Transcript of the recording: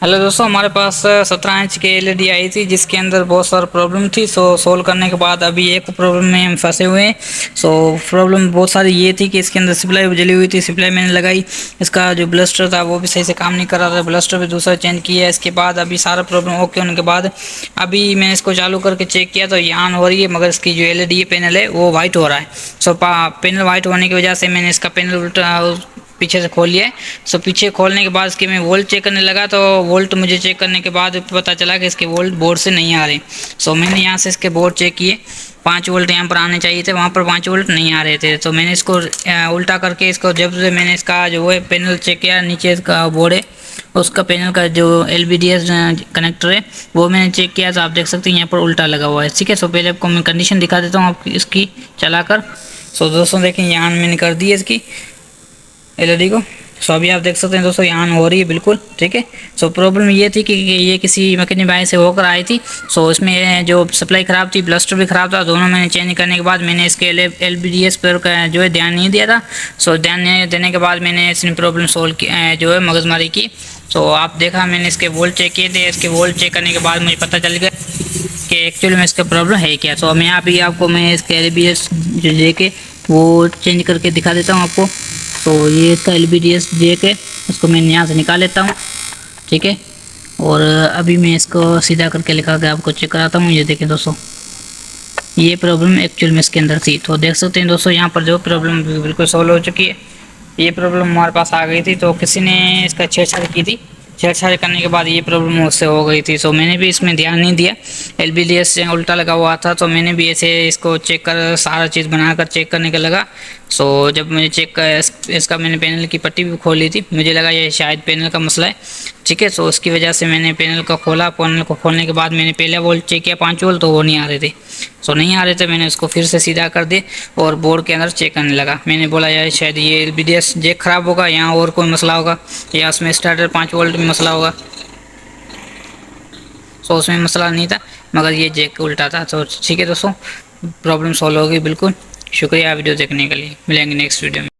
Hello दोस्तों, हमारे पास 17 inch की एलईडी आई थी जिसके अंदर बहुत सारा प्रॉब्लम थी। सोल्व करने के बाद अभी एक प्रॉब्लम में हम फंसे हुए हैं। प्रॉब्लम बहुत सारी ये थी कि इसके अंदर सप्लाई जली हुई थी। सप्लाई मैंने लगाई, इसका जो ब्लस्टर था वो भी सही से काम नहीं कर रहा था। ब्लस्टर भी दूसरा चेंज किया। इसके बाद अभी सारा प्रॉब्लम ओके होने के बाद अभी मैंने इसको चालू करके चेक किया तो ये ऑन हो रही है, मगर इसकी जो एलईडी पैनल है वो वाइट हो रहा है। पैनल वाइट होने की वजह से मैंने इसका पैनल उल्टा पीछे से खोल लिया है। पीछे खोलने के बाद इसके मैं वोल्ट चेक करने लगा तो वोल्ट मुझे चेक करने के बाद पता चला कि इसके वोल्ट बोर्ड से नहीं आ रहे। मैंने यहाँ से इसके बोर्ड चेक किए, 5 वोल्ट यहाँ पर आने चाहिए थे, वहाँ पर 5 वोल्ट नहीं आ रहे थे। तो मैंने इसको उल्टा करके इसको जब से मैंने इसका जो है पैनल चेक किया, नीचे इसका बोर्ड है उसका पैनल का जो LVDS कनेक्टर है वो मैंने चेक किया तो आप देख सकते हैं यहाँ पर उल्टा लगा हुआ है। ठीक है, पहले आपको मैं कंडीशन दिखा देता हूँ आपकी इसकी चलाकर। दोस्तों देखें, यहाँ मैंने कर दी है इसकी एलईडी को। अभी आप देख सकते हैं दोस्तों यहाँ हो रही है बिल्कुल। ठीक है, प्रॉब्लम ये थी कि ये किसी मैकेनिक भाई से होकर आई थी। इसमें जो सप्लाई ख़राब थी, ब्लस्टर भी ख़राब था, दोनों मैंने चेंज करने के बाद मैंने इसके LVDS पर जो है ध्यान नहीं दिया था। ध्यान नहीं देने के बाद मैंने इसमें प्रॉब्लम सोल्व की, जो है मगजमारी की। आप देखा मैंने इसके वोल्ट चेक किए थे। इसके वोल्ट चेक करने के बाद मुझे पता चल गया कि एक्चुअली में इसका प्रॉब्लम है क्या। मैं यहाँ भी आपको मैं इसके LVDS जो लेके वो चेंज करके दिखा देता हूँ आपको। ये इसका LVDS जैक है, इसको मैं यहाँ से निकाल लेता हूँ। ठीक है, और अभी मैं इसको सीधा करके लिखा के आपको चेक कराता हूँ। ये देखें दोस्तों, ये प्रॉब्लम एक्चुअल में इसके अंदर थी। देख सकते हैं दोस्तों यहाँ पर जो प्रॉब्लम बिल्कुल सॉल्व हो चुकी है। ये प्रॉब्लम हमारे पास आ गई थी, तो किसी ने इसका छेड़छाड़ की थी। छेड़छाड़ करने के बाद ये प्रॉब्लम उससे हो गई थी। मैंने भी इसमें ध्यान नहीं दिया, LVDS उल्टा लगा हुआ था। मैंने भी ऐसे इसको चेक कर सारा चीज़ बनाकर चेक करने का लगा। जब मैंने चेक कर इसका मैंने पैनल की पट्टी भी खोली थी, मुझे लगा ये शायद पैनल का मसला है। ठीक है, उसकी वजह से मैंने पैनल को खोला। पैनल को खोलने के बाद मैंने पहले वोल्ट चेक किया 5 वोल्ट, तो वो नहीं आ रहे थे। नहीं आ रहे थे, मैंने उसको फिर से सीधा कर दिए और बोर्ड के अंदर चेक करने लगा। मैंने बोला यार शायद ये LVDS जैक ख़राब होगा, यहाँ और कोई मसला होगा, या उसमें स्टार्टर 5 वोल्ट में मसला होगा। उसमें मसला नहीं था, मगर ये जैक उल्टा था। ठीक है दोस्तों, प्रॉब्लम सॉल्व होगी बिल्कुल। शुक्रिया वीडियो देखने के लिए। मिलेंगे नेक्स्ट वीडियो में।